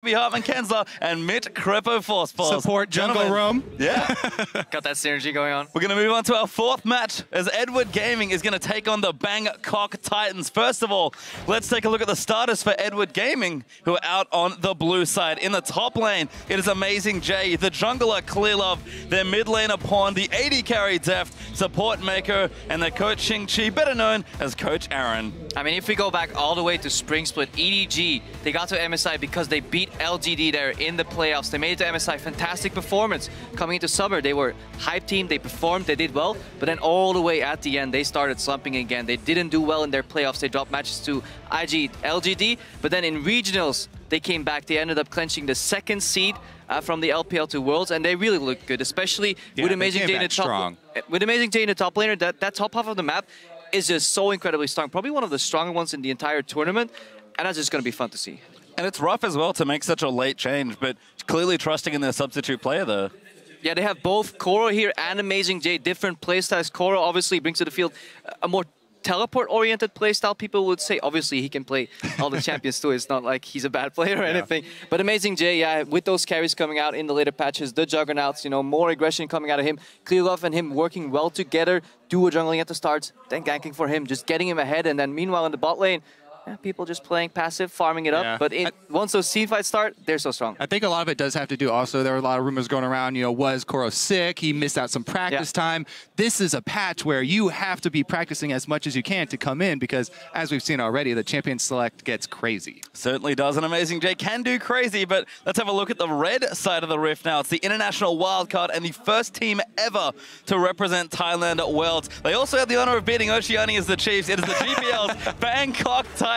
behalf and Kensler and Mitt Crepo Force Pulse. Support Jungle Roam. Yeah. Got that synergy going on. We're going to move on to our fourth match as Edward Gaming is going to take on the Bangkok Titans. First of all, let's take a look at the starters for Edward Gaming, who are out on the blue side. In the top lane, it is Amazing J, the jungler Clearlove, their mid laner Pawn, the AD carry Deft, support Mako, and their coach Xing Chi, better known as Coach Aaron. I mean, if we go back all the way to Spring Split, EDG, they got to MSI because they beat LGD there in the playoffs. They made it to MSI, fantastic performance. Coming into summer, they were hype team, they performed, they did well, but then all the way at the end, they started slumping again. They didn't do well in their playoffs. They dropped matches to IG, LGD, but then in regionals, they came back. They ended up clinching the second seed from the LPL to Worlds, and they really looked good, especially with Amazing J in the top. With Amazing J in the top laner, that top half of the map is just so incredibly strong. Probably one of the stronger ones in the entire tournament, and that's just going to be fun to see. And it's rough as well to make such a late change, but clearly trusting in their substitute player there. Yeah, they have both Koro here and Amazing J, different playstyles. Koro obviously brings to the field a more teleport-oriented playstyle, people would say. Obviously, he can play all the champions too. It's not like he's a bad player or anything. But Amazing J, yeah, with those carries coming out in the later patches, the Juggernauts, you know, more aggression coming out of him. Clearlove and him working well together, duo jungling at the start, then ganking for him, just getting him ahead. And then meanwhile in the bot lane, yeah, people just playing passive, farming it up. Yeah. But once those team fights start, they're so strong. I think a lot of it does have to do also, there were a lot of rumors going around, you know, was Koro sick? He missed out some practice time. This is a patch where you have to be practicing as much as you can to come in because, as we've seen already, the champion select gets crazy. Certainly does. An Amazing J can do crazy, but let's have a look at the red side of the rift now. It's the international wildcard and the first team ever to represent Thailand at Worlds. They also had the honor of beating Oceania as the Chiefs. It is the GPL's Bangkok Titans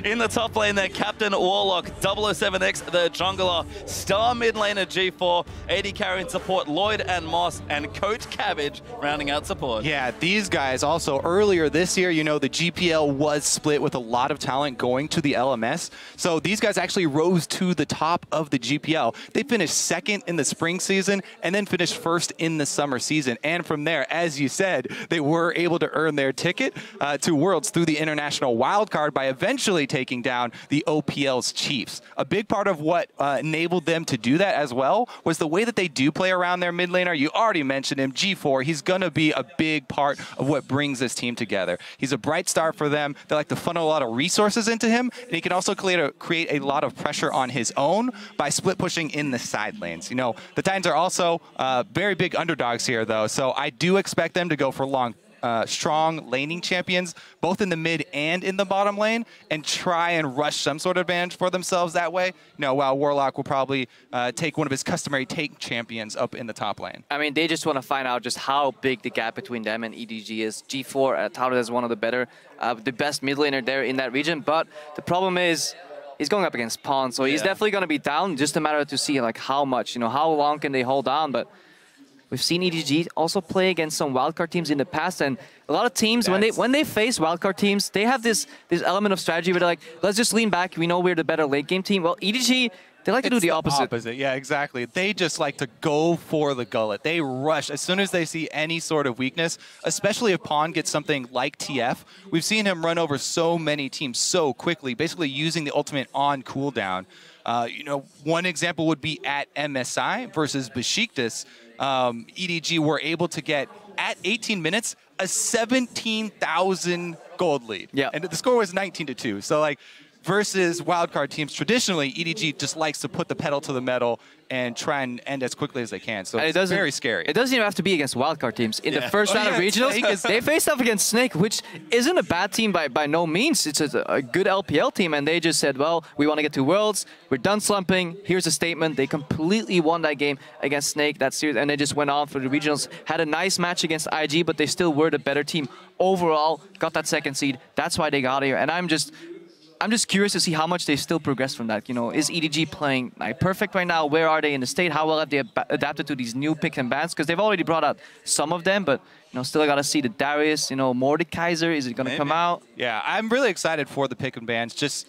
in the top lane. Their captain Warlock, 007X, the jungler, star mid laner G4, AD carry and support Lloyd and Moss, and Coach Cabbage rounding out support. Yeah, these guys also earlier this year, you know, the GPL was split with a lot of talent going to the LMS. So these guys actually rose to the top of the GPL. They finished second in the spring season and then finished first in the summer season. And from there, as you said, they were able to earn their ticket to Worlds through the international wildcard by eventually taking down the OPL's Chiefs. A big part of what enabled them to do that as well was the way that they do play around their mid laner. You already mentioned him, G4. He's going to be a big part of what brings this team together. He's a bright star for them. They like to funnel a lot of resources into him, and he can also create a lot of pressure on his own by split pushing in the side lanes. You know, the Titans are also very big underdogs here, though, so I do expect them to go for strong laning champions, both in the mid and in the bottom lane, and try and rush some sort of advantage for themselves that way. You know, while Warlock will probably take one of his customary take champions up in the top lane. I mean, they just want to find out just how big the gap between them and EDG is. G4 touted as one of the best mid laner there in that region, but the problem is he's going up against Pawn, so he's definitely going to be down. Just a matter to see like how much, you know, how long can they hold on. But we've seen EDG also play against some wildcard teams in the past, and a lot of teams, when they face wildcard teams, they have this element of strategy where they're like, let's just lean back, we know we're the better late game team. Well, EDG, they like to do the opposite. Yeah, exactly. They just like to go for the gullet. They rush as soon as they see any sort of weakness, especially if Pawn gets something like TF. We've seen him run over so many teams so quickly, basically using the ultimate on cooldown. You know, one example would be at MSI versus Besiktas. EDG were able to get, at 18 minutes, a 17,000 gold lead. Yeah. And the score was 19-2. So, like, versus wildcard teams, traditionally, EDG just likes to put the pedal to the metal and try and end as quickly as they can. So it's very scary. It doesn't even have to be against wildcard teams. In the first round of regionals, they faced up against Snake, which isn't a bad team by no means. It's a good LPL team, and they just said, well, we want to get to Worlds. We're done slumping. Here's a statement. They completely won that game against Snake, that series, and they just went on for the regionals. Had a nice match against IG, but they still were the better team overall. Got that second seed. That's why they got here. And I'm just curious to see how much they still progress from that. You know, is EDG playing like perfect right now? Where are they in the state? How well have they adapted to these new picks and bans? Because they've already brought out some of them, but you know, still got to see the Darius. You know, Mordekaiser. Is it going to come out? Yeah, I'm really excited for the pick and bans. Just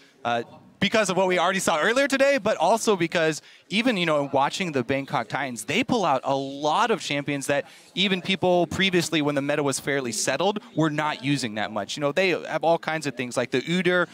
because of what we already saw earlier today, but also because even, you know, watching the Bangkok Titans, they pull out a lot of champions that even people previously, when the meta was fairly settled, were not using that much. You know, they have all kinds of things like the Udyr,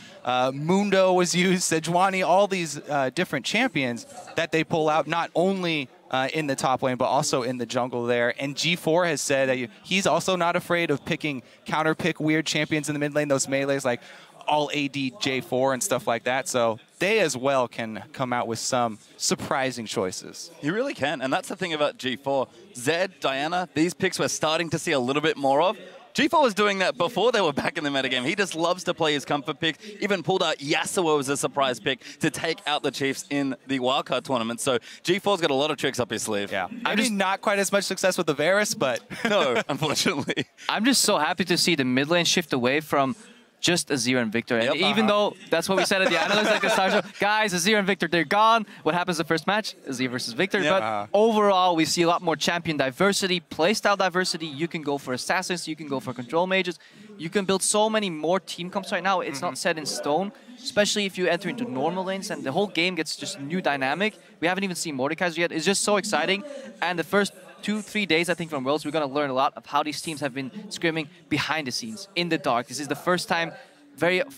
Mundo was used, Sejuani, all these different champions that they pull out not only in the top lane, but also in the jungle there. And G4 has said that he's also not afraid of picking counter-pick weird champions in the mid lane, those melees like all AD J4 and stuff like that. So they as well can come out with some surprising choices. You really can, and that's the thing about G4. Zed, Diana, these picks we're starting to see a little bit more of. G4 was doing that before they were back in the metagame. He just loves to play his comfort picks. Even pulled out Yasuo as a surprise pick to take out the Chiefs in the wildcard tournament. So G4's got a lot of tricks up his sleeve. Yeah, maybe not quite as much success with the Varus, but... No, unfortunately. I'm just so happy to see the mid lane shift away from just Azir and Victor. And even though that's what we said at the analyst at the start show, guys, Azir and Victor, they're gone. What happens the first match? Azir versus Victor. But overall, we see a lot more champion diversity, playstyle diversity. You can go for assassins, you can go for control mages. You can build so many more team comps right now. It's not set in stone, especially if you enter into normal lanes and the whole game gets just new dynamic. We haven't even seen Mordekaiser yet. It's just so exciting. And the first 2-3 days, I think, from Worlds, we're going to learn a lot of how these teams have been scrimming behind the scenes, in the dark. This is the first time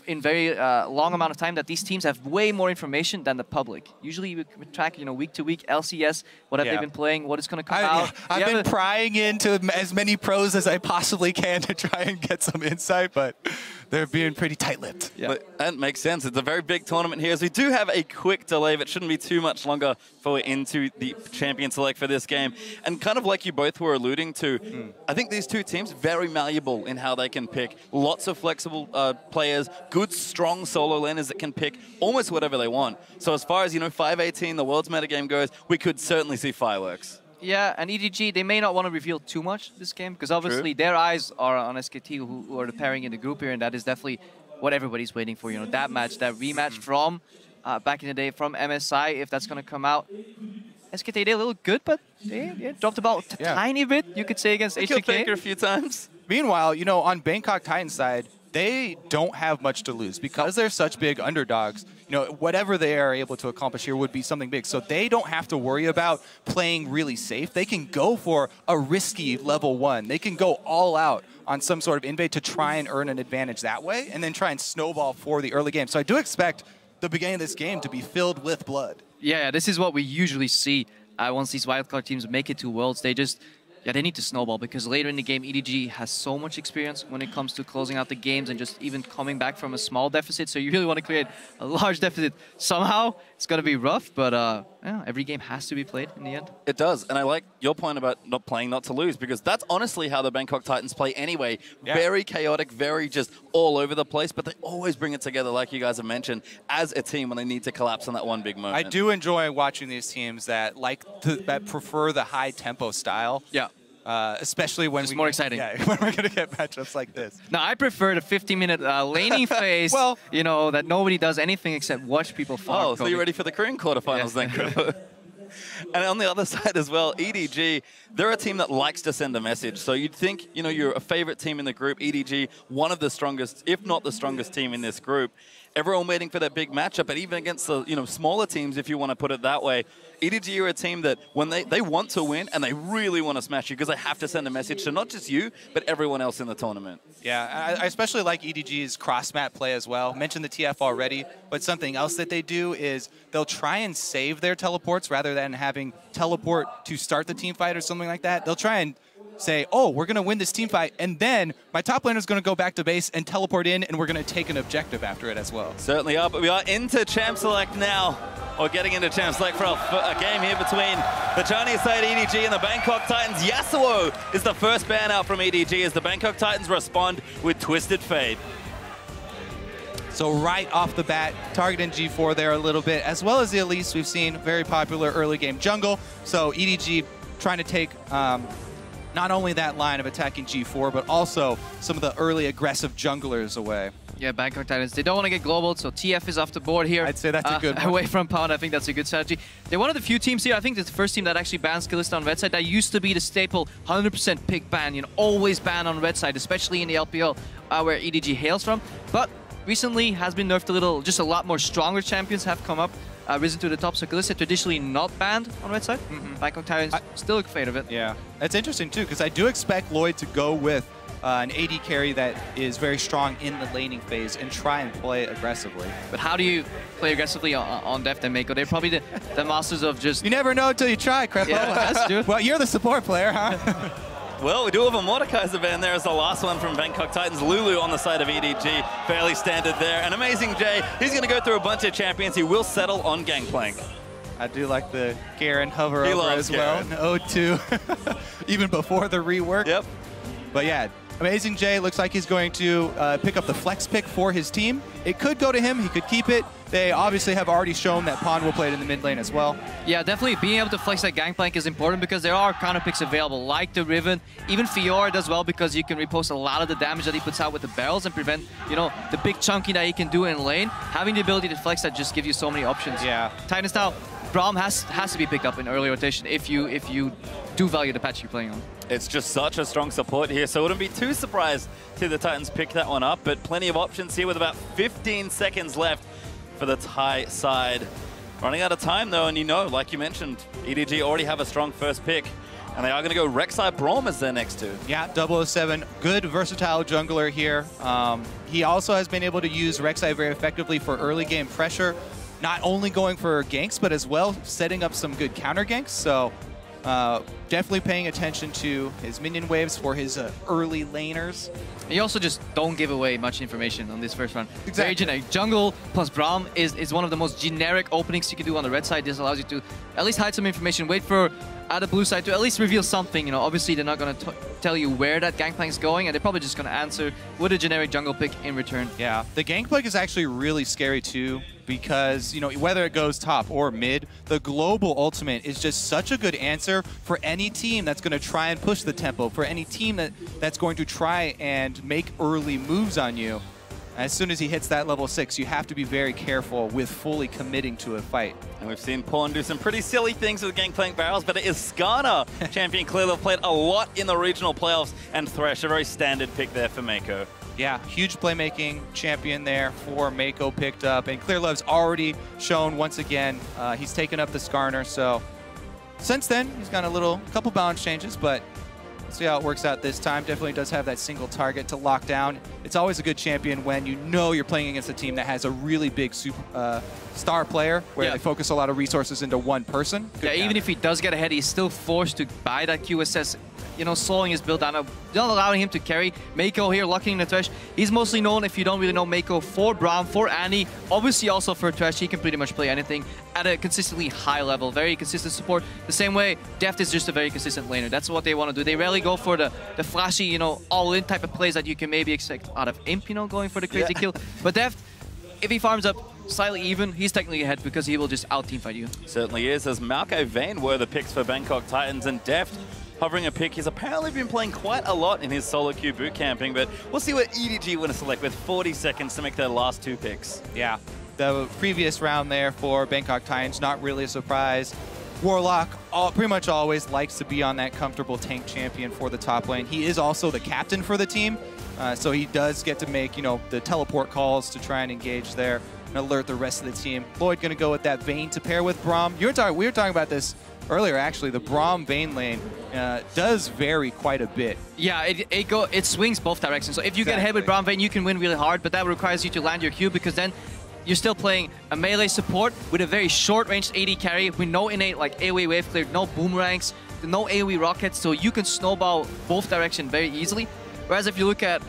in very long amount of time that these teams have way more information than the public. Usually we track, you know, week to week, LCS, what have they been playing, what is going to come out. I've been prying into as many pros as I possibly can to try and get some insight, but they're being pretty tight-lipped. Yeah. But that makes sense. It's a very big tournament here. So we do have a quick delay, but shouldn't be too much longer before we're into the champion select for this game. And kind of like you both were alluding to, I think these two teams very malleable in how they can pick. Lots of flexible players, good, strong solo laners that can pick almost whatever they want. So as far as, you know, 518, the world's metagame goes, we could certainly see fireworks. Yeah, and EDG, they may not want to reveal too much this game, because obviously their eyes are on SKT, who are the pairing in the group here, and that is definitely what everybody's waiting for. You know, that match, that rematch from back in the day from MSI, if that's going to come out. SKT, they're a little good, but they dropped about a tiny bit, you could say, against HJK. Faker a few times. Meanwhile, you know, on Bangkok Titans side, they don't have much to lose because they're such big underdogs. You know, whatever they are able to accomplish here would be something big. So they don't have to worry about playing really safe. They can go for a risky level 1. They can go all out on some sort of invade to try and earn an advantage that way and then try and snowball for the early game. So I do expect the beginning of this game to be filled with blood. Yeah, this is what we usually see once these wildcard teams make it to Worlds. They just... Yeah, they need to snowball, because later in the game, EDG has so much experience when it comes to closing out the games and just even coming back from a small deficit. So you really want to create a large deficit somehow. It's going to be rough, but yeah, every game has to be played in the end. It does, and I like your point about not playing not to lose, because that's honestly how the Bangkok Titans play anyway. Yeah. Very chaotic, very just all over the place, but they always bring it together, like you guys have mentioned, as a team when they need to collapse on that one big moment. I do enjoy watching these teams that that prefer the high tempo style. Yeah. Especially when it's more exciting. Yeah, when we're gonna get matchups like this. Now, I prefer the 15-minute laning phase. Well, you know, that nobody does anything except watch people farm. Oh, so you're ready for the Korean quarterfinals then, Kuro? And on the other side as well, EDG, they're a team that likes to send a message. So you'd think, you know, you're a favorite team in the group. EDG, one of the strongest, if not the strongest team in this group. Everyone waiting for that big matchup, but even against the, you know, smaller teams, if you want to put it that way, EDG are a team that when they want to win and they really want to smash you, because they have to send a message to not just you, but everyone else in the tournament. Yeah, I especially like EDG's cross-map play as well. Mentioned the TF already, but something else that they do is they'll try and save their teleports rather than having teleport to start the team fight or something like that. They'll try and say, oh, we're going to win this team fight, and then my top laner is going to go back to base and teleport in, and we're going to take an objective after it as well. Certainly are, but we are into Champ Select now, or getting into Champ Select for a game here between the Chinese side EDG and the Bangkok Titans. Yasuo is the first ban out from EDG as the Bangkok Titans respond with Twisted Fate. So right off the bat, targeting G4 there a little bit, as well as the Elise we've seen, very popular early game jungle. So EDG trying to take not only that line of attacking G4, but also some of the early aggressive junglers away. Yeah, Bangkok Titans, they don't want to get global, so TF is off the board here. I'd say that's a good one. Away from Pound, I think that's a good strategy. They're one of the few teams here, I think it's the first team that actually bans Kalista on red side. That used to be the staple 100% pick ban, you know, always ban on red side, especially in the LPL where EDG hails from. But recently has been nerfed a little. Just a lot more stronger champions have come up, risen to the top. So Kalista traditionally not banned on red side. Bangkok Titans still a fan of it. Yeah, that's interesting too, because I do expect Lloyd to go with an AD carry that is very strong in the laning phase and try and play aggressively. But how do you play aggressively on Deft and Mako? They're probably the masters of just... You never know until you try, Crepo. Yeah, that's true. Well, you're the support player, huh? Well, we do have a Mordekaiser ban there as the last one from Bangkok Titans. Lulu on the side of EDG, fairly standard there. And Amazing J, he's going to go through a bunch of champions. He will settle on Gangplank. I do like the Garen hover He over loves as well. Garen. O2, even before the rework. Yep. But yeah, Amazing J looks like he's going to pick up the flex pick for his team. It could go to him. He could keep it. They obviously have already shown that Pond will play it in the mid lane as well. Yeah, definitely being able to flex that Gangplank is important because there are counter picks available, like the Riven. Even Fiora does well because you can repost a lot of the damage that he puts out with the barrels and prevent, you know, the big chunking that he can do in lane. Having the ability to flex that just gives you so many options. Yeah. Titan style, Braum has to be picked up in early rotation if you do value the patch you're playing on. It's just such a strong support here, so I wouldn't be too surprised to the Titans pick that one up, but plenty of options here with about 15 seconds left for the Thai side. Running out of time though, and you know, like you mentioned, EDG already have a strong first pick, and they are going to go Rek'Sai Braum as their next two. Yeah, 007, good versatile jungler here. He also has been able to use Rek'Sai very effectively for early game pressure, not only going for ganks, but as well setting up some good counter ganks. So definitely paying attention to his minion waves for his early laners. You also just don't give away much information on this first run. Exactly. Very generic. Jungle plus Braum is one of the most generic openings you can do on the red side. This allows you to at least hide some information, wait for the blue side to at least reveal something. You know, obviously they're not going to tell you where that Gangplank is going, and they're probably just going to answer with a generic jungle pick in return. Yeah, the Gangplank is actually really scary too, because, you know, whether it goes top or mid, the global ultimate is just such a good answer for any team that's going to try and push the tempo, for any team that's going to try and make early moves on you. As soon as he hits that level 6, you have to be very careful with fully committing to a fight. And we've seen Pawn do some pretty silly things with Gangplank barrels, but it is Skarner, champion clearly played a lot in the regional playoffs, and Thresh, a very standard pick there for Mako. Yeah, huge playmaking champion there for Mako picked up, and Clearlove's already shown once again he's taken up the Skarner. So since then, he's got a couple balance changes, but let's see how it works out this time. Definitely does have that single target to lock down. It's always a good champion when you know you're playing against a team that has a really big star player where they focus a lot of resources into one person. Yeah, even if he does get ahead, he's still forced to buy that QSS, you know, slowing his build down, not allowing him to carry. Mako here locking in the Thresh. He's mostly known, if you don't really know Mako, for Braum, for Annie, obviously also for Thresh. He can pretty much play anything at a consistently high level, very consistent support. The same way, Deft is just a very consistent laner. That's what they want to do. They rarely go for the flashy, you know, all-in type of plays that you can maybe expect out of Imp, you know, going for the crazy kill. But Deft, if he farms up slightly even, he's technically ahead because he will just out-team fight you. Certainly is, as Malco Vayne were the picks for Bangkok Titans, and Deft hovering a pick. He's apparently been playing quite a lot in his solo queue boot camping, but we'll see what EDG want to select with 40 seconds to make their last two picks. Yeah, the previous round there for Bangkok Titans, not really a surprise. Warlock pretty much always likes to be on that comfortable tank champion for the top lane. He is also the captain for the team, so he does get to make, you know, the teleport calls to try and engage there and alert the rest of the team. Lloyd going to go with that Vayne to pair with Braum. We were talking about this earlier, actually. The Braum Vayne lane does vary quite a bit. Yeah, it swings both directions. So if you get ahead with Braum Vayne, you can win really hard, but that requires you to land your Q, because then you're still playing a melee support with a very short-ranged AD carry with no innate like AoE wave clear, no boomerangs, no AoE rockets, so you can snowball both directions very easily. Whereas if you look at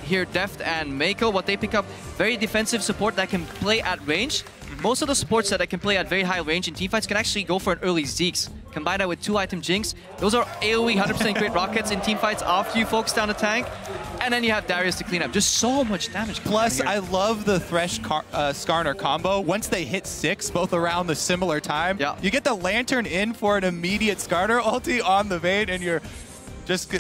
here, Deft and Mako, what they pick up, very defensive support that can play at range. Most of the supports that can play at very high range in teamfights can actually go for an early Zeke's. Combine that with 2-item Jinx. Those are AoE 100% crit rockets in teamfights after you focus down the tank. And then you have Darius to clean up. Just so much damage. Plus, I love the Thresh Skarner combo. Once they hit 6, both around the similar time, you get the Lantern in for an immediate Skarner ulti on the Vayne, and you're just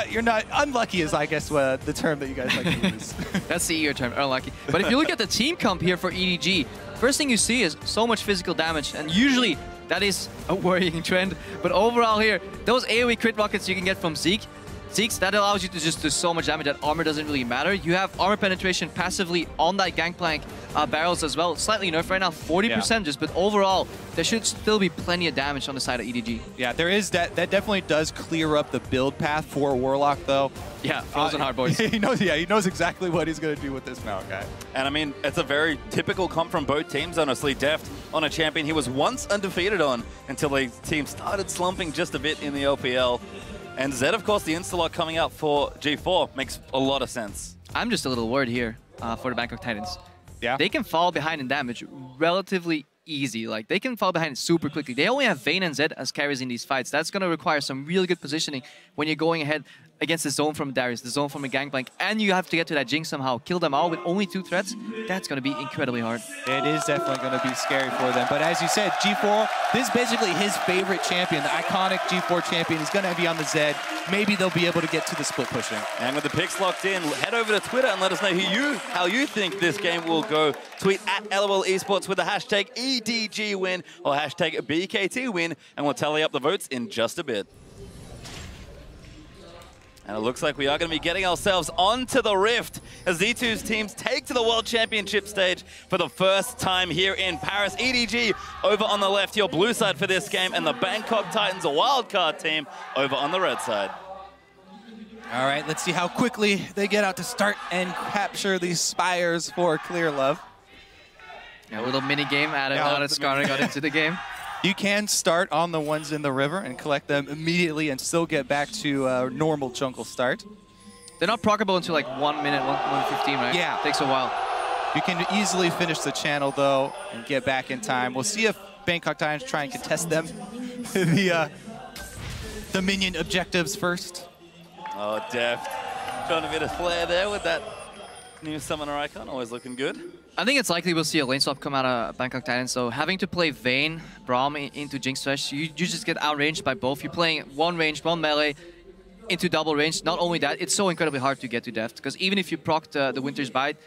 you're not unlucky is, I guess, the term that you guys like to use. That's the ER term, unlucky. But if you look at the team comp here for EDG, first thing you see is so much physical damage, and usually that is a worrying trend. But overall here, those AoE crit rockets you can get from Zeke, Zeke's, that allows you to just do so much damage that armor doesn't really matter. You have armor penetration passively on that Gangplank barrels as well. Slightly nerfed right now, 40% just, but overall, there should still be plenty of damage on the side of EDG. Yeah, there is that definitely does clear up the build path for Warlock, though. Yeah, frozen hard boys. He knows exactly what he's going to do with this now, guy. And I mean, it's a very typical comp from both teams, honestly. Deft on a champion he was once undefeated on until the team started slumping just a bit in the LPL. And Zed, of course, the insta-lock coming out for G4 makes a lot of sense. I'm just a little worried here for the Bangkok Titans. Yeah. They can fall behind in damage relatively easy. Like, they can fall behind super quickly. They only have Vayne and Zed as carries in these fights. That's going to require some really good positioning when you're going ahead against the zone from Darius, the zone from a Gangplank, and you have to get to that Jinx somehow. Kill them all with only 2 threats. That's going to be incredibly hard. It is definitely going to be scary for them. But as you said, G4, this is basically his favorite champion, the iconic G4 champion. He's going to be on the Zed. Maybe they'll be able to get to the split pushing. And with the picks locked in, head over to Twitter and let us know how you think this game will go. Tweet at LOL Esports with the hashtag EDG win or hashtag BKT win, and we'll tally up the votes in just a bit. And it looks like we are going to be getting ourselves onto the Rift as Z2's teams take to the World Championship stage for the first time here in Paris. EDG over on the left, your blue side for this game, and the Bangkok Titans, a wildcard team, over on the red side. All right, let's see how quickly they get out to start and capture these spires for Clear Love. A little mini game added on as Skarner got into the game. You can start on the ones in the river and collect them immediately and still get back to a normal jungle start. They're not proccable until like 1 minute, 1:15, right? Yeah. It takes a while. You can easily finish the channel, though, and get back in time. We'll see if Bangkok Titans try and contest them. the minion objectives first. Oh, Deft. Showing a bit of flair there with that new summoner icon. Always looking good. I think it's likely we'll see a lane swap come out of Bangkok Titans. So having to play Vayne, Braum into Jinx Thresh, you just get outranged by both. You're playing one range, one melee into double range. Not only that, it's so incredibly hard to get to Deft, because even if you proc the Winter's Bite,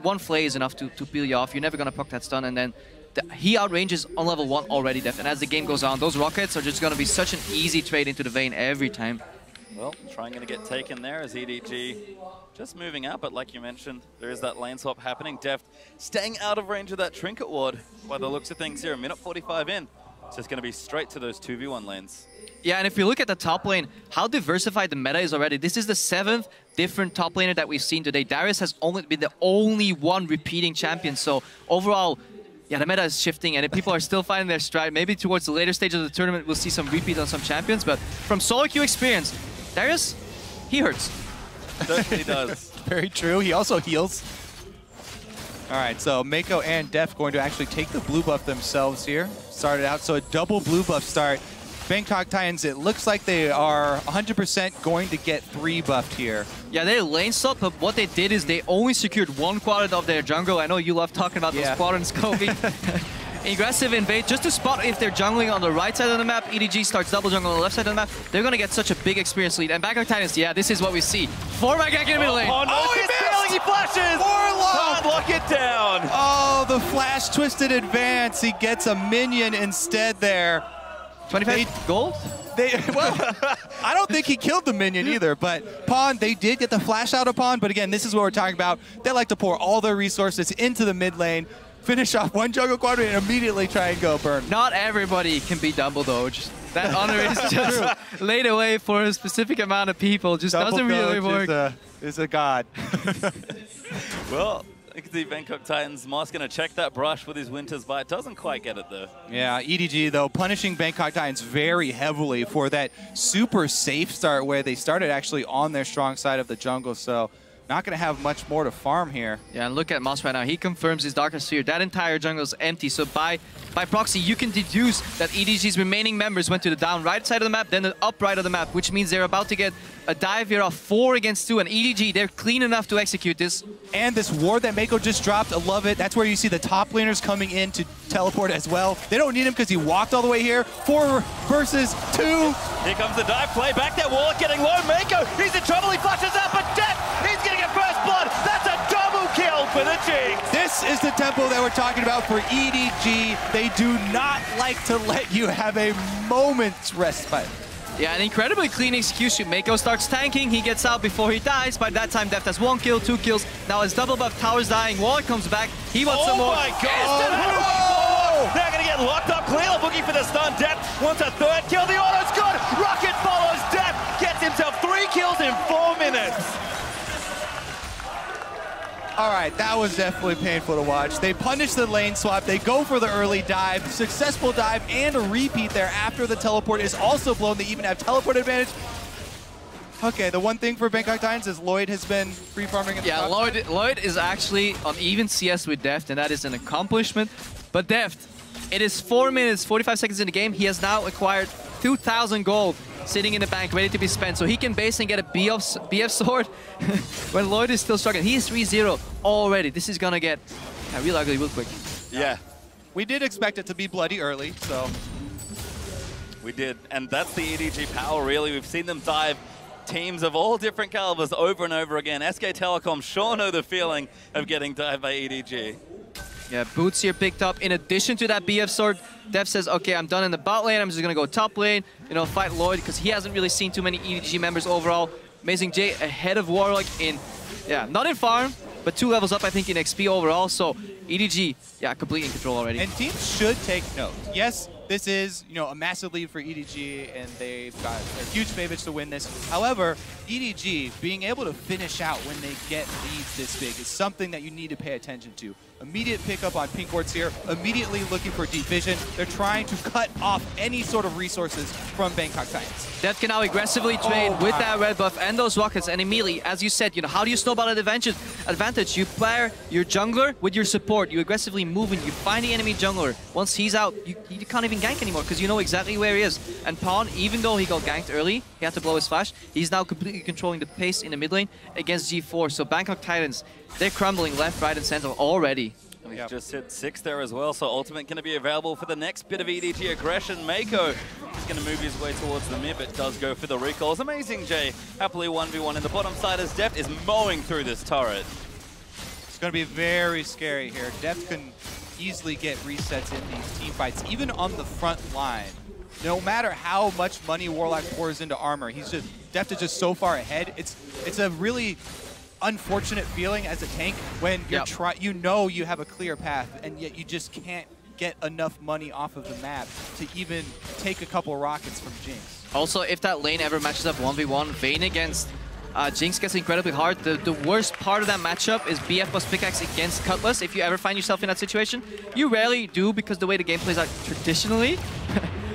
one flay is enough to peel you off. You're never going to proc that stun, and then he outranges on level 1 already, Deft. And as the game goes on, those rockets are just going to be such an easy trade into the Vayne every time. Well, trying to get taken there as EDG just moving out, but like you mentioned, there is that lane swap happening. Deft staying out of range of that Trinket Ward by the looks of things here. A minute 45 in. It's just going to be straight to those 2v1 lanes. Yeah, and if you look at the top lane, how diversified the meta is already. This is the 7th different top laner that we've seen today. Darius has only been the only one repeating champion, so overall, yeah, the meta is shifting and people are still finding their stride. Maybe towards the later stage of the tournament, we'll see some repeat on some champions, but from solo queue experience, Darius, he hurts. Certainly does. Very true. He also heals. All right, so Mako and Deft going to actually take the blue buff themselves here. Started out, so a double blue buff start. Bangkok Titans, it looks like they are 100% going to get 3 buffed here. Yeah, they lane swapped, but what they did is they only secured 1 quadrant of their jungle. I know you love talking about those quadrants, Kobe. Aggressive invade, just to spot if they're jungling on the right side of the map. EDG starts double jungle on the left side of the map. They're going to get such a big experience lead. And Bangkok Titans, yeah, this is what we see. 4 back in the middle lane. Oh, no, he's failing, he flashes! Warlock! Lock it down! Oh, the flash twisted advance. He gets a minion instead there. 25 gold? Well, I don't think he killed the minion either, but Pawn, they did get the flash out of Pawn, but again, this is what we're talking about. They like to pour all their resources into the mid lane, finish off 1 jungle quadrant, and immediately try and go burn. Not everybody can be Dumbledore. That honor is just laid away for a specific amount of people. Just doesn't really work. Is a god. Well, you can see Bangkok Titans. Moss going to check that brush with his Winter's Bite. Doesn't quite get it, though. Yeah, EDG, though, punishing Bangkok Titans very heavily for that super safe start where they started actually on their strong side of the jungle, so not going to have much more to farm here. Yeah, and look at Moss right now. He confirms his Darkest Sphere. That entire jungle is empty, so by proxy, you can deduce that EDG's remaining members went to the down right side of the map, then the up right of the map, which means they're about to get a dive here of 4 against 2, and EDG, they're clean enough to execute this. And this ward that Mako just dropped, I love it. That's where you see the top laners coming in to teleport as well. They don't need him because he walked all the way here. 4 versus 2. Here comes the dive play. Back there, Warlock getting low. Mako, he's in trouble. He flashes out, but Death, he's going to get first blood. That's a double kill for the Jinx. This is the tempo that we're talking about for EDG. They do not like to let you have a moment's respite. Yeah, an incredibly clean execution. Mako starts tanking, he gets out before he dies. By that time, Deft has 1 kill, 2 kills. Now his double buff tower's dying, Warlock comes back, he wants some more. Oh my god! They're gonna get locked up. Clear looking for the stun. Deft wants a 3rd kill. The auto's good. Rocket follows Deft. Gets himself 3 kills in 4 minutes. All right, that was definitely painful to watch. They punish the lane swap. They go for the early dive, successful dive, and a repeat there after the teleport is also blown. They even have teleport advantage. Okay, the one thing for Bangkok Titans is Lloyd has been free farming. Yeah, Lloyd is actually on even CS with Deft, and that is an accomplishment. But Deft, it is 4 minutes, 45 seconds in the game. He has now acquired 2,000 gold sitting in the bank, ready to be spent. So he can base and get a BF sword when Lloyd is still struggling. He is 3-0 already. This is gonna get real ugly real quick. Yeah. We did expect it to be bloody early, so. We did, and that's the EDG power, really. We've seen them dive teams of all different calibers over and over again. SK Telecom sure know the feeling of getting dived by EDG. Yeah, Boots here picked up. In addition to that BF sword, Def says, okay, I'm done in the bot lane. I'm just going to go top lane, you know, fight Lloyd, because he hasn't really seen too many EDG members overall. Amazing J ahead of Warlock in, yeah, not in farm, but 2 levels up, I think, in XP overall. So EDG, yeah, completely in control already. And teams should take note. Yes, this is, you know, a massive lead for EDG, and they're huge favorites to win this. However, EDG being able to finish out when they get leads this big is something that you need to pay attention to. Immediate pickup on pink wards here, immediately looking for deep vision. They're trying to cut off any sort of resources from Bangkok Titans. Deft can now aggressively trade with that red buff and those rockets, and immediately, as you said, you know, how do you snowball an advantage? You pair your jungler with your support. You aggressively move and you find the enemy jungler. Once he's out, you can't even gank anymore because you know exactly where he is. And Pawn, even though he got ganked early, he had to blow his flash, he's now completely controlling the pace in the mid lane against G4. So Bangkok Titans, they're crumbling left, right, and center already. We've just hit 6 there as well, so ultimate going to be available for the next bit of EDG aggression. Mako is going to move his way towards the mid, but does go for the recalls. Amazing J, happily 1v1 in the bottom side as Deft is mowing through this turret. It's going to be very scary here. Deft can easily get resets in these team fights, even on the front line. No matter how much money Warlock pours into armor, Deft is just so far ahead. It's a really unfortunate feeling as a tank when you're you know you have a clear path, and yet you just can't get enough money off of the map to even take a couple rockets from Jinx. Also, if that lane ever matches up 1v1, Vayne against Jinx gets incredibly hard. The worst part of that matchup is BF plus pickaxe against Cutlass. If you ever find yourself in that situation, you rarely do because the way the game plays out traditionally.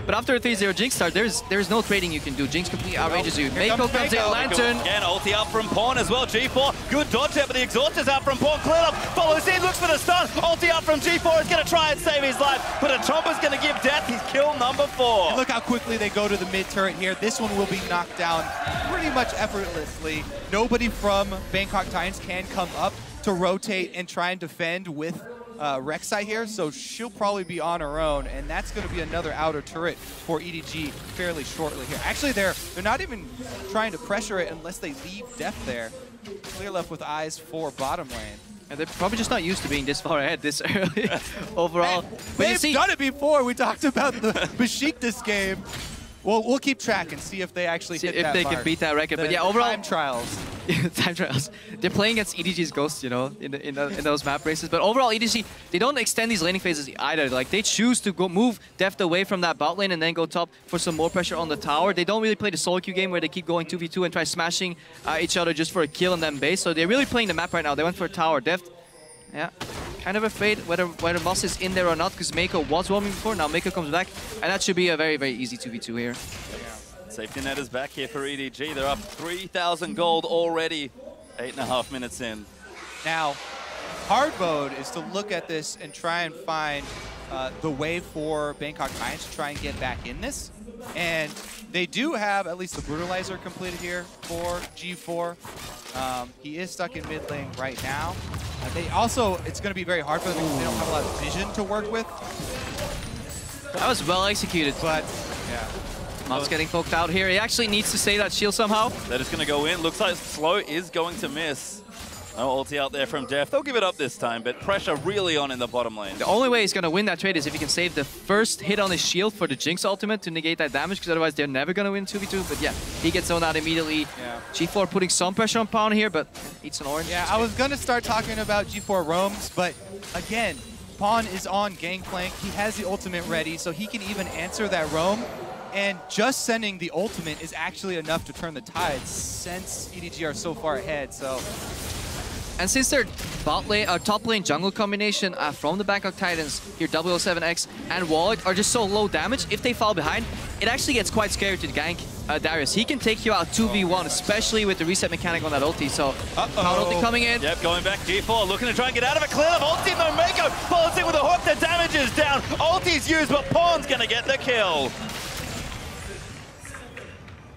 But after a 3-0 Jinx start, there's no trading you can do. Jinx completely outrages you. Mako comes in, Lantern. Again, ulti out from Pawn as well. G4, good dodge there, but the exhaust is out from Pawn. Clear up, follows in, looks for the stun. Ulti out from G4 is going to try and save his life, but a Chomper's going to give death. He's kill number 4. And look how quickly they go to the mid turret here. This one will be knocked down pretty much effortlessly. Nobody from Bangkok Titans can come up to rotate and try and defend with Rek'Sai here, so she'll probably be on her own, and that's going to be another outer turret for EDG fairly shortly here. Actually, they're not even trying to pressure it unless they leave Deft there. Clear left with eyes for bottom lane. And they're probably just not used to being this far ahead this early overall. They've done it before. We talked about the Besiktas game. Well, we'll keep track and see if they actually hit that if they mark. can beat that record. But yeah, overall time trials. Time trials. They're playing against EDG's Ghost, you know, in those map races. But overall, EDG, they don't extend these laning phases either. Like, they choose to go move Deft away from that bot lane and then go top for some more pressure on the tower. They don't really play the solo queue game where they keep going 2v2 and try smashing each other just for a kill and then base. So they're really playing the map right now. They went for a tower. Deft, yeah, kind of afraid whether Moss is in there or not because Mako was roaming before. Now Mako comes back, and that should be a very, very easy 2v2 here. Safety net is back here for EDG. They're up 3,000 gold already, 8.5 minutes in. Now, hard mode is to look at this and try and find the way for Bangkok Titans to try and get back in this. And they do have at least the Brutalizer completed here for G4. He is stuck in mid lane right now. They also, it's going to be very hard for them because they don't have a lot of vision to work with. That was well executed. But, yeah. Mob's getting poked out here. He actually needs to save that shield somehow. They're just going to go in. Looks like Slow is going to miss. No ulti out there from Def. They'll give it up this time, but pressure really on in the bottom lane. The only way he's going to win that trade is if he can save the first hit on his shield for the Jinx ultimate to negate that damage, because otherwise they're never going to win 2v2. But yeah, he gets zoned out immediately. Yeah. G4 putting some pressure on Pawn here, but eats an orange. Yeah, I was going to start talking about G4 roams, but again, Pawn is on Gangplank. He has the ultimate ready, so he can even answer that roam. And just sending the ultimate is actually enough to turn the tides since EDG are so far ahead, so... And since their top lane jungle combination from the Bangkok Titans, here 007X and Wallet are just so low damage, if they fall behind, it actually gets quite scary to gank Darius. He can take you out 2v1, especially with the reset mechanic on that ulti. So, Pound ulti coming in. Yep, going back. G4 looking to try and get out of it. Clear of ulti, no Mako follows in with a hook. The damage is down. Ulti's used, but Pawn's going to get the kill.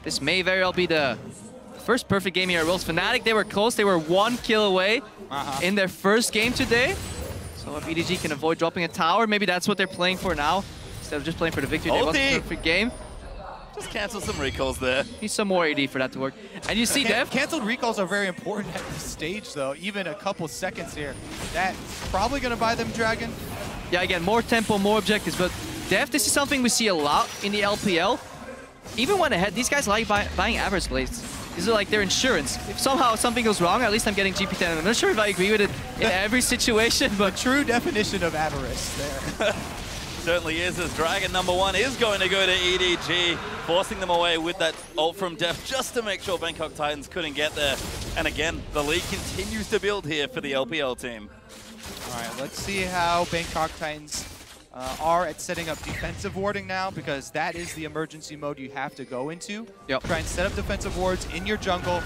This may very well be the first perfect game here at Worlds. Fnatic, they were close. They were 1 kill away in their first game today. So if EDG can avoid dropping a tower, maybe that's what they're playing for now. Instead of just playing for the victory, they want a perfect game. Just cancel some recalls there. Need some more AD for that to work. And you see Def. Canceled recalls are very important at this stage, though. Even a couple seconds here. That's probably going to buy them Dragon. Yeah, again, more tempo, more objectives. But Def, this is something we see a lot in the LPL. Even when ahead, these guys like buying average blades. These are like their insurance. If somehow something goes wrong, at least I'm getting GP10. I'm not sure if I agree with it in every situation, but... True definition of avarice there. Certainly is, as Dragon #1 is going to go to EDG, forcing them away with that ult from Def just to make sure Bangkok Titans couldn't get there. And again, the lead continues to build here for the LPL team. All right, let's see how Bangkok Titans are at setting up defensive warding now, because that is the emergency mode you have to go into. Yep. Try and set up defensive wards in your jungle.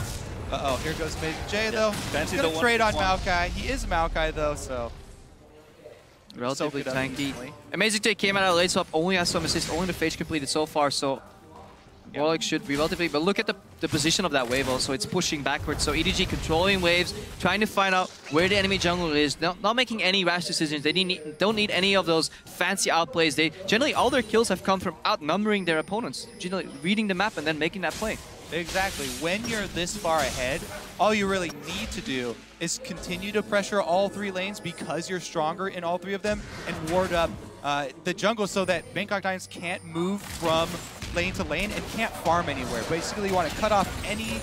Uh-oh, here goes Big J, though. He's going to trade on Maokai. He is Maokai, though, so... Relatively tanky. Amazing J came out of late swap, only has some assists, only the phase completed so far, so... Warlock should be relatively... But look at the position of that wave also, it's pushing backwards. So EDG controlling waves, trying to find out where the enemy jungle is, not making any rash decisions. They don't need any of those fancy outplays. They generally, all their kills have come from outnumbering their opponents. Generally reading the map and then making that play. Exactly. When you're this far ahead, all you really need to do is continue to pressure all 3 lanes because you're stronger in all 3 of them and ward up the jungle so that Bangkok Titans can't move from lane to lane and can't farm anywhere. Basically, you want to cut off any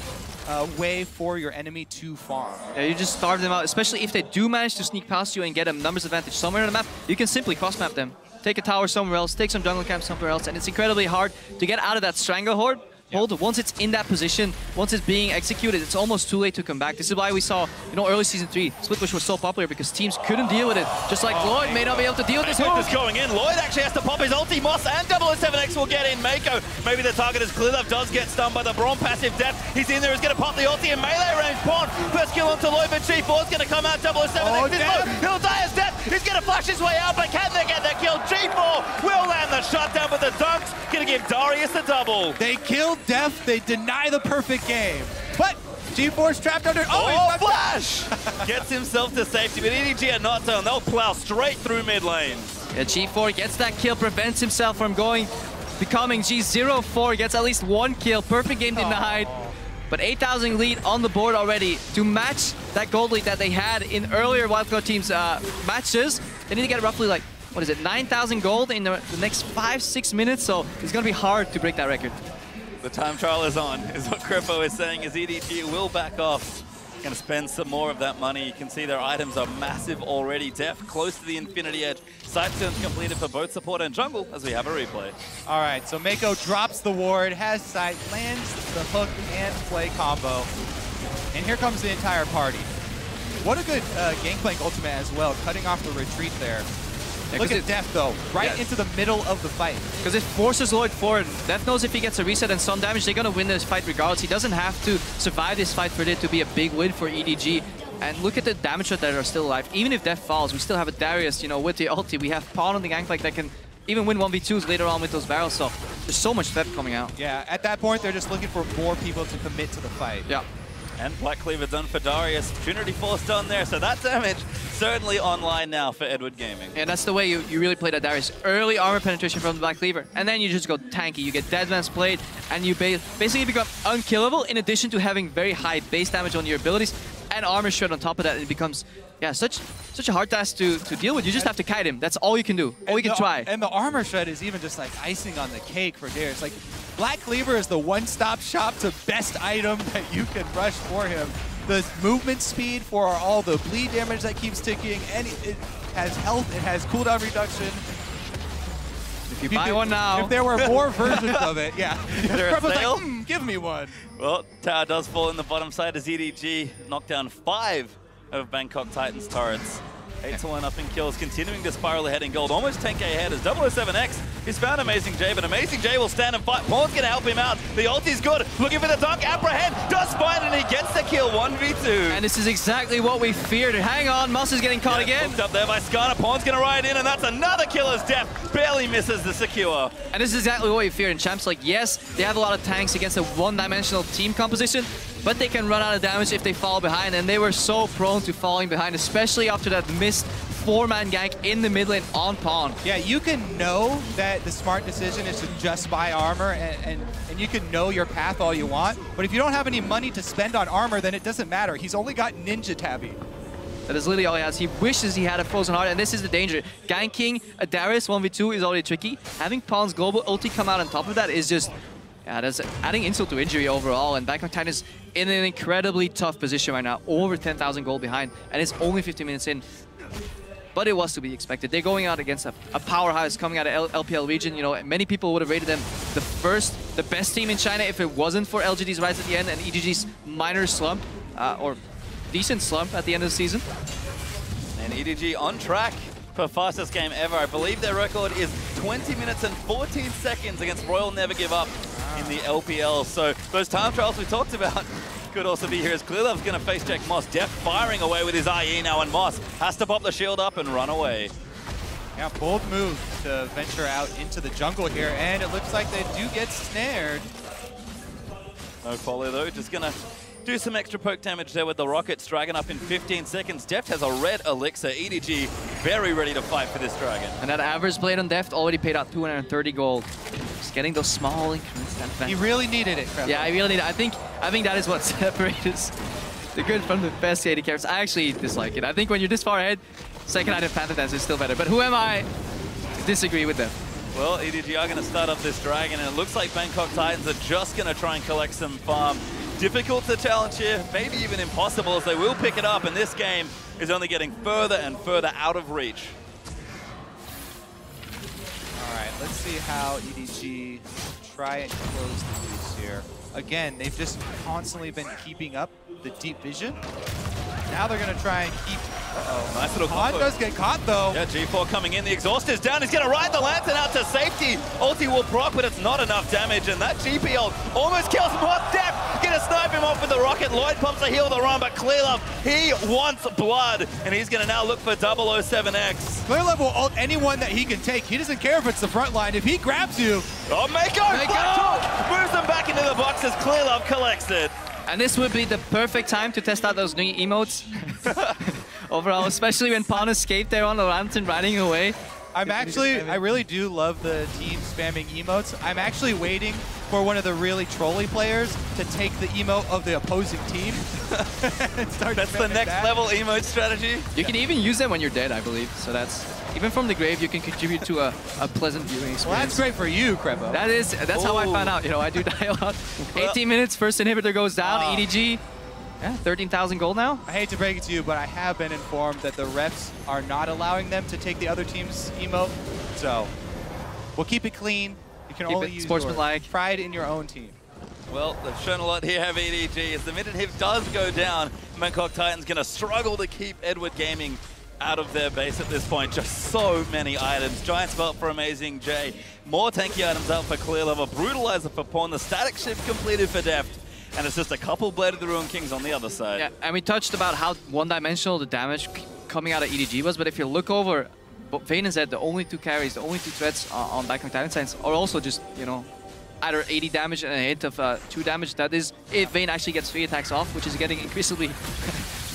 way for your enemy to farm. Yeah, you just starve them out, especially if they do manage to sneak past you and get a numbers advantage somewhere on the map. You can simply cross-map them. Take a tower somewhere else, take some jungle camp somewhere else, and it's incredibly hard to get out of that stranglehold. Once it's in that position, once it's being executed, it's almost too late to come back. This is why we saw, early Season 3, Split Push was so popular because teams couldn't deal with it. Just like Lloyd may not be able to deal with this move. Going in. Lloyd actually has to pop his ulti. Moss and 007X will get in. Mako, maybe the target is clear. Love does get stunned by the Braum passive Def. He's in there, he's going to pop the ulti in melee range. Pawn, first kill onto Lloyd, but G4's going to come out. 007X is low. He'll die as Def. He's going to flash his way out, but can they get that kill? G4 will land the shutdown, but the Dunks going to give Darius the double. They killed Def. They deny the perfect game. But G4's trapped under... Oh, flash! Gets himself to safety, but EDG are not done. They'll plow straight through mid lane. Yeah, G4 gets that kill, prevents himself from becoming G04, gets at least 1 kill. Perfect game denied. But 8,000 lead on the board already. To match that gold lead that they had in earlier Wildcard Teams matches, they need to get roughly 9,000 gold in the next 5-6 minutes, so it's going to be hard to break that record. The time trial is on, is what Kripo is saying, as EDG will back off. Going to spend some more of that money. You can see their items are massive already. Def close to the Infinity Edge. Side turns completed for both support and jungle, as we have a replay. All right, so Mako drops the ward, has sight, lands the hook and play combo. And here comes the entire party. What a good Gangplank ultimate as well, cutting off the retreat there. Yeah, look at Def, though, right into the middle of the fight. Because it forces Lloyd forward. Def knows if he gets a reset and some damage, they're going to win this fight regardless. He doesn't have to survive this fight for it to be a big win for EDG. And look at the damage that are still alive. Even if Def falls, we still have a Darius, with the ulti. We have Pawn on the Gangplank that can even win 1v2s later on with those barrels. So there's so much depth coming out. Yeah, at that point, they're just looking for more people to commit to the fight. Yeah. And Black Cleaver done for Darius. Trinity Force done there, so that damage certainly online now for Edward Gaming. And that's the way you really play that Darius. Early armor penetration from the Black Cleaver, and then you just go tanky. You get Deadman's Blade, and you basically become unkillable in addition to having very high base damage on your abilities. and armor shred on top of that, it becomes such a hard task to deal with. You just have to kite him. That's all you can do. All you can try. And the armor shred is even just like icing on the cake for Darius. Like Black Cleaver is the one-stop shop to best item that you can rush for him. The movement speed for all the bleed damage that keeps ticking, and it has health, it has cooldown reduction. If you buy one now. If there were more versions of it, yeah. Like, give me one. Well, tower does fall in the bottom side as EDG knocked down 5 of Bangkok Titans' turrets. 8-1 up in kills, continuing to spiral ahead in gold. Almost 10k ahead as 007X is found Amazing J, but Amazing J will stand and fight. Paul's going to help him out. The ulti's good. Looking for the dunk. Apprehend. Does find and he gets the kill. 1v2. And this is exactly what we feared. Hang on. Moss is getting caught again. Hooked up there by Skarner. Pawn's going to ride in, and that's another killer's death. Barely misses the secure. And this is exactly what we feared in Champs. Like, yes, they have a lot of tanks against a one-dimensional team composition, but they can run out of damage if they fall behind, and they were so prone to falling behind, especially after that missed 4-man gank in the mid lane on Pawn. Yeah, you can know that the smart decision is to just buy armor, and you can know your path all you want, but if you don't have any money to spend on armor, then it doesn't matter. He's only got Ninja Tabby. That is literally all he has. He wishes he had a Frozen Heart, and this is the danger. Ganking a Darius 1v2 is already tricky. Having Pawn's global ulti come out on top of that is just, that's adding insult to injury overall, and Bangkok Titans is in an incredibly tough position right now, over 10,000 gold behind, and it's only 50 minutes in. But it was to be expected. They're going out against a powerhouse coming out of LPL region. You know, many people would have rated them the best team in China if it wasn't for LGD's rise at the end and EDG's minor slump, or decent slump at the end of the season. And EDG on track for fastest game ever. I believe their record is 20 minutes and 14 seconds against Royal Never Give Up in the LPL. So those time trials we talked about could also be here as Clearlove's going to face check Moss. Def firing away with his IE now, and Moss has to pop the shield up and run away. Yeah, bold move to venture out into the jungle here, and it looks like they do get snared. No follow though, just going to do some extra poke damage there with the rockets. Dragon up in 15 seconds. Deft has a red elixir. EDG very ready to fight for this dragon. And that average blade on Deft already paid out 230 gold. Just getting those small increments. He really needed it, Trevor. Yeah, I really need it. I think that is what separates the good from the best AD carries. I actually dislike it. I think when you're this far ahead, second item Panther Dance is still better. But who am I to disagree with them? Well, EDG are going to start up this dragon, and it looks like Bangkok Titans are just going to try and collect some farm. Difficult to challenge here, maybe even impossible, as they will pick it up, and this game is only getting further and further out of reach. All right, let's see how EDG try and close the loose here. Again, they've just constantly been keeping up the deep vision. Now they're going to try and keep... Nice little combo. Does get caught, though. Yeah, G4 coming in. The exhaust is down. He's going to ride the Lantern out to safety. Ulti will proc, but it's not enough damage, and that GP ult almost kills him. What depth? Going to snipe him off with the rocket. Lloyd pumps a heal the run, but Clearlove, he wants blood, and he's going to now look for 007X. Clearlove will ult anyone that he can take. He doesn't care if it's the front line. If he grabs you... Oh, Mako! Moves them back into the box as Clearlove collects it. And this would be the perfect time to test out those new emotes. Overall, especially when Pawn escaped there on the Lantern riding away. I really do love the team spamming emotes. I'm actually waiting for one of the really trolly players to take the emote of the opposing team. That's the next level emote strategy. You can even use them when you're dead, I believe. So that's, even from the grave, you can contribute to a pleasant viewing experience. Well, that's great for you, Krevo. That's how I found out. You know, I do die a lot. 18 minutes, first inhibitor goes down. EDG. Yeah, 13,000 gold now. I hate to break it to you, but I have been informed that the refs are not allowing them to take the other team's emote. So we'll keep it clean. You can only use sportsmanlike pride in your own team. Well, they've shown a lot here, have EDG. As the minute hit does go down, Bangkok Titans going to struggle to keep Edward Gaming out of their base at this point. Just so many items. Giant's Belt for Amazing J. More tanky items out for Clearlove. A Brutalizer for Pawn. The static shift completed for Deft. And it's just a couple Blade of the Ruined Kings on the other side. Yeah, and we touched about how one-dimensional the damage coming out of EDG was, but if you look over, Vayne and Zed, the only two carries, the only two threats on Bangkok Titans are also just, you know, either 80 damage and a hit of 2 damage. That is if Vayne actually gets 3 attacks off, which is getting increasingly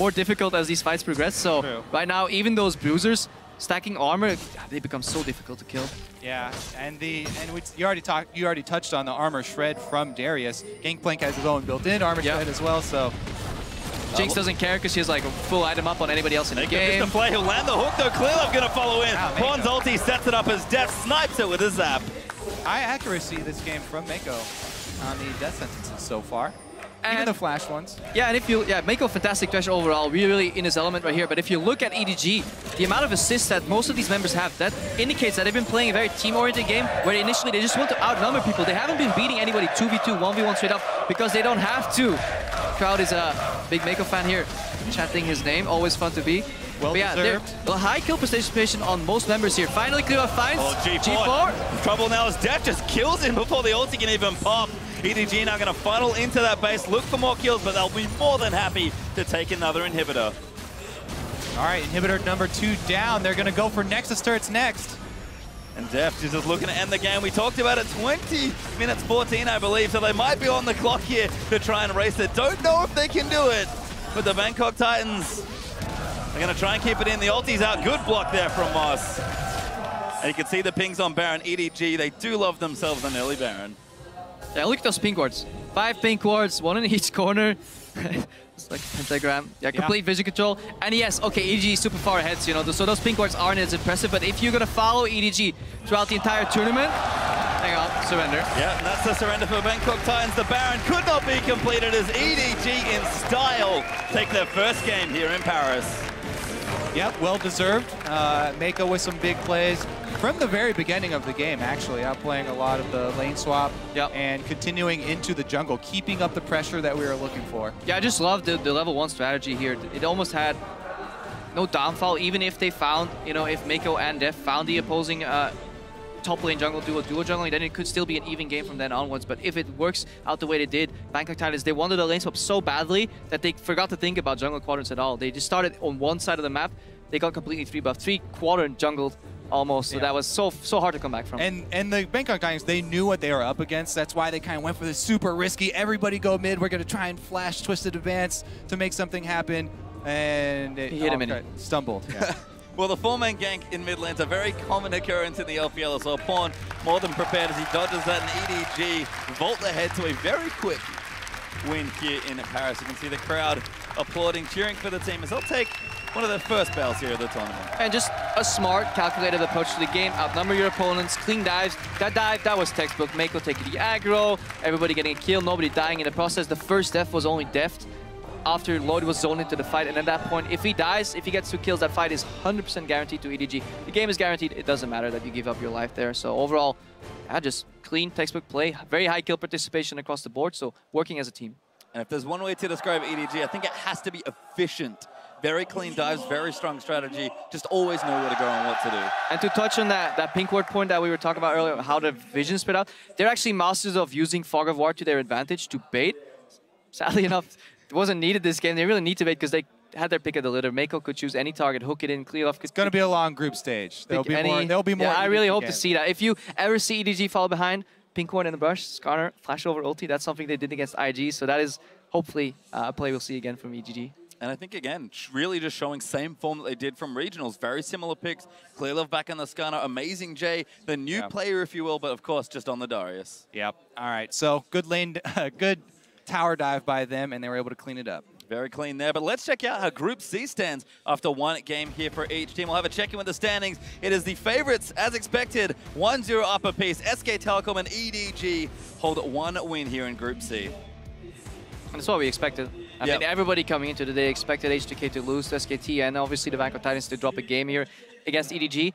more difficult as these fights progress. So right now, even those bruisers, stacking armor, they become so difficult to kill. Yeah, and you already touched on the armor shred from Darius. Gangplank has his own built-in armor shred as well, so Jinx doesn't care because she has like a full item up on anybody else in the game. The play, he'll land the hook though. Clearlove gonna follow in. Wow, Pawn's ulti sets it up as Def snipes it with a zap. High accuracy this game from Mako on the death sentences so far. Even the flash ones. Yeah, and if you, Mako, fantastic Thresh overall, really in his element right here. But if you look at EDG, the amount of assists that most of these members have, that indicates that they've been playing a very team-oriented game where initially they just want to outnumber people. They haven't been beating anybody 2v2, 1v1 straight up because they don't have to. Crowd is a big Mako fan here, chanting his name, always fun to be. Well deserved. A high kill participation on most members here. Finally, Clearlove finds G4. Trouble now as Def just kills him before the ulti can even pop. EDG now going to funnel into that base, look for more kills, but they'll be more than happy to take another inhibitor. All right, inhibitor number 2 down. They're going to go for Nexus turrets next. And Def is just looking to end the game. We talked about it, 20 minutes 14, I believe, so they might be on the clock here to try and race it. Don't know if they can do it, but the Bangkok Titans are going to try and keep it in. The ulti's out. Good block there from Moss. And you can see the pings on Baron. EDG, they do love themselves an early Baron. Yeah, look at those pink wards. 5 pink wards, 1 in each corner. It's like a pentagram. Yeah, complete vision control. And yes, okay, EDG is super far ahead, so, you know, so those pink wards aren't as impressive. But if you're going to follow EDG throughout the entire tournament, hang on, surrender. Yeah, and that's the surrender for Bangkok Titans. The Baron could not be completed as EDG in style take their first game here in Paris. Yep, well deserved. Mako with some big plays from the very beginning of the game, actually, outplaying a lot of the lane swap and continuing into the jungle, keeping up the pressure that we were looking for. Yeah, I just love the level 1 strategy here. It almost had no downfall, even if they found, you know, if Mako and Def found the opposing top lane jungle duo jungling, then it could still be an even game from then onwards. But if it works out the way they did, Bangkok Titans, they wanted the lane swap so badly that they forgot to think about jungle quadrants at all. They just started on one side of the map. They got completely 3-buffed, 3-quadrant jungled almost. So that was so hard to come back from. And the Bangkok Titans, they knew what they were up against. That's why they kind of went for this super risky, everybody go mid, we're going to try and flash Twisted Advance to make something happen. And it hit him in it. Stumbled. Yeah. Well, the 4-man gank in mid lane's a very common occurrence in the LPL, so Pawn more than prepared as he dodges that, and EDG vault ahead to a very quick win here in Paris. You can see the crowd applauding, cheering for the team as they'll take one of their first battles here at the tournament. And just a smart, calculated approach to the game. Outnumber your opponents, clean dives. That dive, that was textbook. Mako taking the aggro, everybody getting a kill, nobody dying in the process. The first death was only deft after Lloyd was zoned into the fight, and at that point, if he dies, if he gets 2 kills, that fight is 100% guaranteed to EDG. The game is guaranteed. It doesn't matter that you give up your life there. So overall, just clean textbook play, very high kill participation across the board, so working as a team. And if there's one way to describe EDG, I think it has to be efficient. Very clean dives, very strong strategy, just always know where to go and what to do. And to touch on that pink ward point that we were talking about earlier, how the vision spread out, they're actually masters of using Fog of War to their advantage to bait. Sadly enough, it wasn't needed this game. They really need to bait because they had their pick of the litter. Mako could choose any target, hook it in, clear off. It's going to be a long group stage. There'll be more. Yeah, I really hope to see that. If you ever see EDG fall behind, pink ward in the brush, Skarner, flash over ulti, that's something they did against IG. So that is hopefully a play we'll see again from EDG. And I think, again, really just showing same form that they did from regionals. Very similar picks. Clearlove back on the Skarner. Amazing Jay, the new player, if you will, but of course, just on the Darius. Yep. All right. So good lane, good tower dive by them, and they were able to clean it up. Very clean there. But let's check out how Group C stands after one game here for each team. We'll have a check-in with the standings. It is the favorites, as expected, 1-0 up apiece. SK Telecom and EDG hold 1 win here in Group C. And that's what we expected. I mean, everybody coming into the day expected H2K to lose to SKT and obviously the Bangkok Titans to drop a game here against EDG.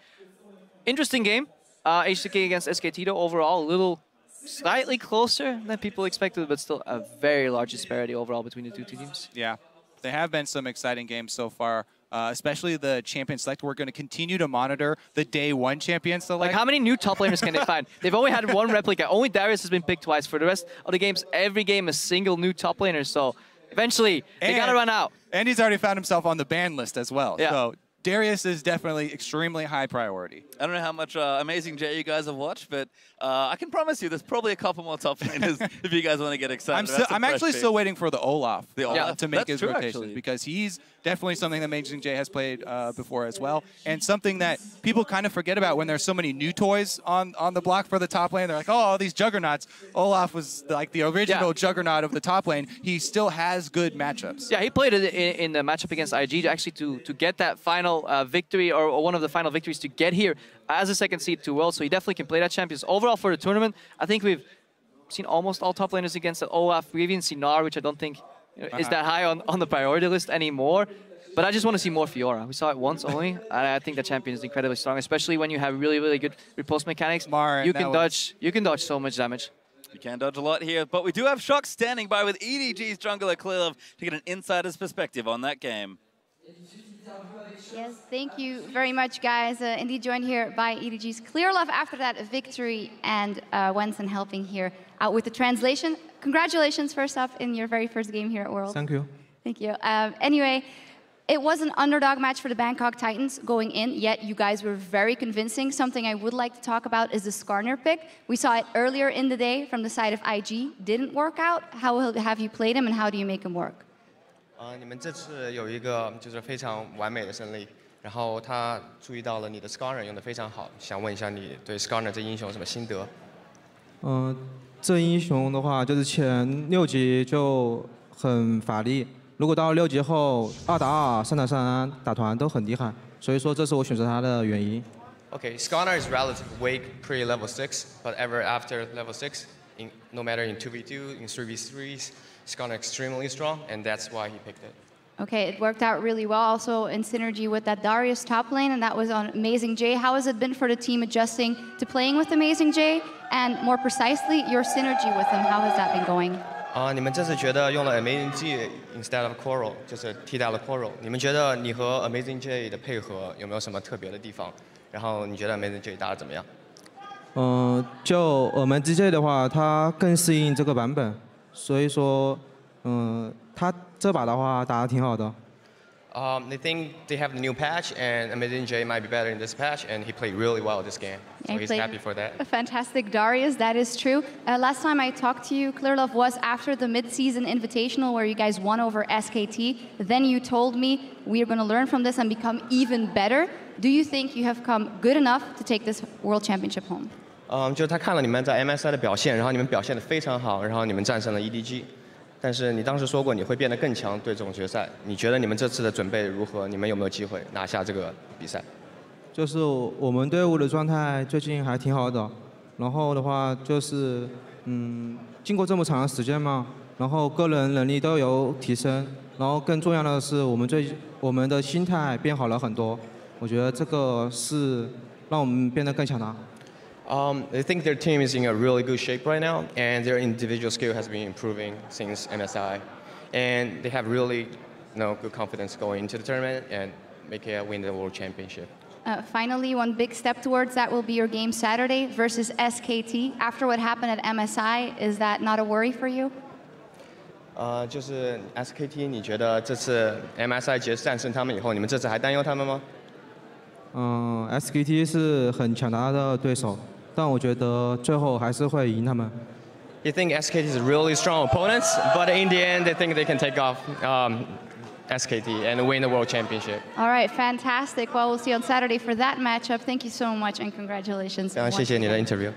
Interesting game. H2K against SKT though, overall a little slightly closer than people expected, but still a very large disparity overall between the two teams. Yeah, there have been some exciting games so far, especially the champion select. We're going to continue to monitor the day 1 champion select. Like, how many new top laners can they find? They've only had 1 replica. Only Darius has been picked twice. For the rest of the games, every game a single new top laner. So eventually, they got to run out. And he's already found himself on the ban list as well. Yeah. So Darius is definitely extremely high priority. I don't know how much Amazing J you guys have watched, but I can promise you there's probably a couple more top laners if you guys want to get excited. I'm actually still waiting for the Olaf, to make his rotation actually. because he's definitely something that Amazing J has played before as well, and something that people kind of forget about when there's so many new toys on the block for the top lane. They're like, oh, all these juggernauts. Olaf was like the original juggernaut of the top lane. He still has good matchups. Yeah, he played it in the matchup against IG actually to get that final victory or one of the final victories to get here as a second seed to Worlds. So he definitely can play that champions. Overall for the tournament, I think we've seen almost all top laners against the Olaf. We've even seen Gnar, which I don't think is that high on the priority list anymore. But I just want to see more Fiora. We saw it once only, and I think the champion is incredibly strong, especially when you have really, really good repulse mechanics. You can dodge so much damage. You can dodge a lot here, but we do have Shock standing by with EDG's jungler Clearlove to get an insider's perspective on that game. Yes, thank you very much, guys. Indeed joined here by EDG's Clearlove after that victory, and Wenson helping here out with the translation. Congratulations, first off, in your very first game here at Worlds. Thank you. Thank you. Anyway, it was an underdog match for the Bangkok Titans going in, yet you guys were very convincing. Something I would like to talk about is the Skarner pick. We saw it earlier in the day from the side of IG. Didn't work out. How have you played him, and how do you make him work? 你们这次有一个就是非常完美的胜利，然后他注意到了你的 Skarner 用的非常好，想问一下你对 Skarner 这英雄有什么心得？这英雄的话，就是前6级就很法力，如果到6级后2打2、3打3打团都很厉害，所以说这是我选择他的原因。Okay, Skarner is relatively weak pre-level 6, but ever after level 6, no matter in 2v2, in 3v3s, Skarner extremely strong, and that's why he picked it. Okay, it worked out really well, also in synergy with that Darius top lane, and that was on Amazing J. How has it been for the team adjusting to playing with Amazing J, and more precisely, your synergy with him? How has that been going? 你们这次觉得用了 Amazing J instead of Coral， 就是替代了 Coral， 你们觉得你和 Amazing J 的配合有没有什么特别的地方？然后你觉得 Amazing J 打得怎么样？就Amazing J 的话，他更适应这个版本。所以说，他这把的话打得挺好的。They think they have the new patch, and Amazing J might be better in this patch, and he played really well this game. So he's happy for that. A fantastic Darius, that is true. Last time I talked to you, Clearlove, was after the mid-season invitational where you guys won over SKT. Then you told me we are going to learn from this and become even better. Do you think you have come good enough to take this World Championship home? 就是他看了你们在 MSI 的表现，然后你们表现得非常好，然后你们战胜了 EDG。但是你当时说过你会变得更强，对这种决赛，你觉得你们这次的准备如何？你们有没有机会拿下这个比赛？就是我们队伍的状态最近还挺好的，然后的话就是经过这么长的时间嘛，然后个人能力都有提升，然后更重要的是我们的心态变好了很多，我觉得这个是让我们变得更强大。I think their team is in a really good shape right now, and their individual skill has been improving since MSI, and they have really, good confidence going into the tournament and win the World Championship. Finally, one big step towards that will be your game Saturday versus SKT. After what happened at MSI, is that not a worry for you? 就是 SKT， 你觉得这次 MSI 战胜他们以后，你们这次还担忧他们吗？SKT 是很强大的对手。但我觉得最后还是会赢他们。You think SKT is really strong opponents, but in the end, they think they can take off SKT and win the World Championship. All right, fantastic. Well, we'll see you on Saturday for that matchup. Thank you so much and congratulations. 谢谢你的 interview.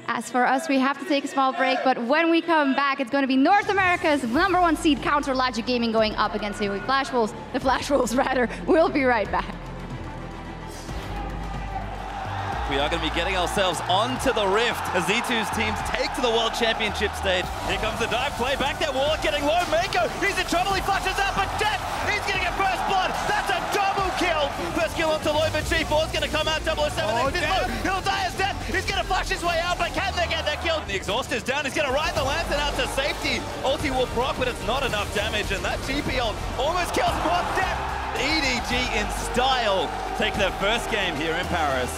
As for us, we have to take a small break, but when we come back, it's going to be North America's #1 seed Counter Logic Gaming going up against the Flash Wolves. The Flash Wolves, rather. We'll be right back. We are going to be getting ourselves onto the Rift as Z2's teams take to the World Championship stage. Here comes the dive play, back there, Warlock getting low, Mako, he's in trouble, he flashes out, but death, he's going to get first blood, that's a double kill! First kill onto Low, but G4's going to come out, 007, he'll die as death, he's going to flash his way out, but can they get that kill? The exhaust is down, he's going to ride the lantern out to safety. Ulti will proc, but it's not enough damage, and that GP ult almost kills Death. EDG in style take their first game here in Paris.